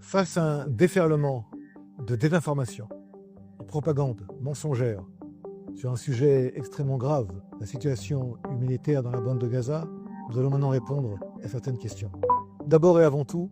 Face à un déferlement de désinformation, de propagande mensongère sur un sujet extrêmement grave, la situation humanitaire dans la bande de Gaza, nous allons maintenant répondre à certaines questions. D'abord et avant tout,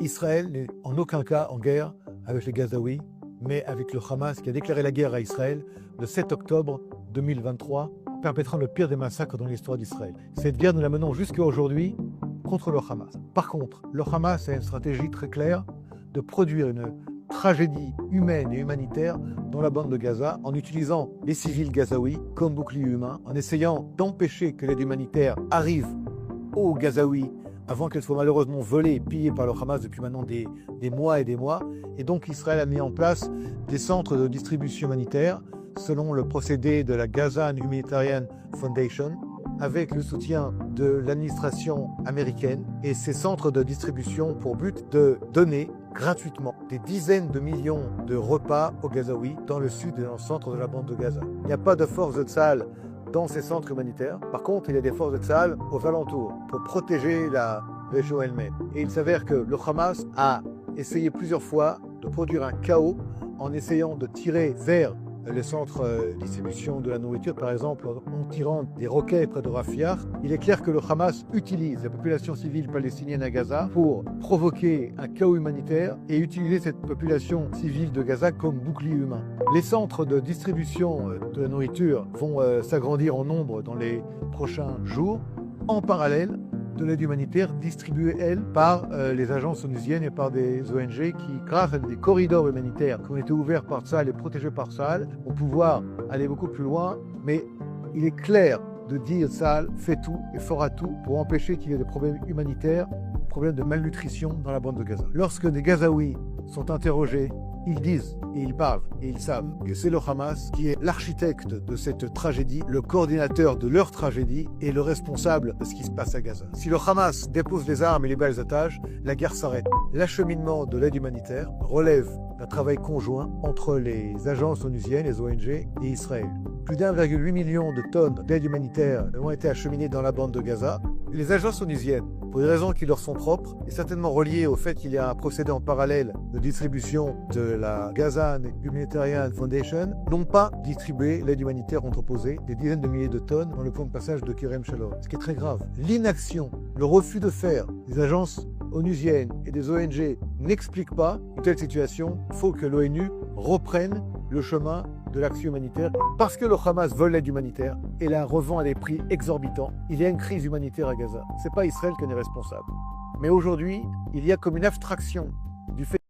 Israël n'est en aucun cas en guerre avec les Gazaouis, mais avec le Hamas qui a déclaré la guerre à Israël le 7 octobre 2023, perpétrant le pire des massacres dans l'histoire d'Israël. Cette guerre, nous la menons jusqu'à aujourd'hui contre le Hamas. Par contre, le Hamas a une stratégie très claire de produire une tragédie humaine et humanitaire dans la bande de Gaza en utilisant les civils gazaouis comme bouclier humain, en essayant d'empêcher que l'aide humanitaire arrive aux Gazaouis avant qu'elle soit malheureusement volée et pillée par le Hamas depuis maintenant des mois et des mois. Et donc Israël a mis en place des centres de distribution humanitaire selon le procédé de la Gaza Humanitarian Foundation, avec le soutien de l'administration américaine, et ces centres de distribution pour but de donner gratuitement des dizaines de millions de repas aux Gazaouis dans le sud et dans le centre de la bande de Gaza. Il n'y a pas de force de Tsahal dans ces centres humanitaires. Par contre, il y a des forces de Tsahal aux alentours pour protéger la région elle-même. Et il s'avère que le Hamas a essayé plusieurs fois de produire un chaos en essayant de tirer vers les centres de distribution de la nourriture, par exemple, en tirant des roquettes près de Rafah. Il est clair que le Hamas utilise la population civile palestinienne à Gaza pour provoquer un chaos humanitaire et utiliser cette population civile de Gaza comme bouclier humain. Les centres de distribution de la nourriture vont s'agrandir en nombre dans les prochains jours, en parallèle de l'aide humanitaire distribuée, elle, par les agences onusiennes et par des ONG qui, grâce à des corridors humanitaires qui ont été ouverts par Tsahal et protégés par Tsahal, vont pouvoir aller beaucoup plus loin. Mais il est clair de dire Tsahal fait tout et fera tout pour empêcher qu'il y ait des problèmes humanitaires, des problèmes de malnutrition dans la bande de Gaza. Lorsque des Gazaouis sont interrogés, ils disent et ils parlent et ils savent que c'est le Hamas qui est l'architecte de cette tragédie, le coordinateur de leur tragédie et le responsable de ce qui se passe à Gaza. Si le Hamas dépose les armes et les belles attaches, la guerre s'arrête. L'acheminement de l'aide humanitaire relève d'un travail conjoint entre les agences onusiennes, les ONG et Israël. Plus d'1,8 million de tonnes d'aide humanitaire ont été acheminées dans la bande de Gaza. Les agences onusiennes, pour des raisons qui leur sont propres, et certainement reliées au fait qu'il y a un procédé en parallèle de distribution de la Gaza Humanitarian Foundation, n'ont pas distribué l'aide humanitaire entreposée, des dizaines de milliers de tonnes dans le point de passage de Kerem Shalom. Ce qui est très grave. L'inaction, le refus de faire des agences onusiennes et des ONG n'explique pas une telle situation. Il faut que l'ONU reprenne le chemin de l'action humanitaire parce que le Hamas vole l'aide humanitaire et la revend à des prix exorbitants. Il y a une crise humanitaire à Gaza. C'est pas Israël qui en est responsable. Mais aujourd'hui, il y a comme une abstraction du fait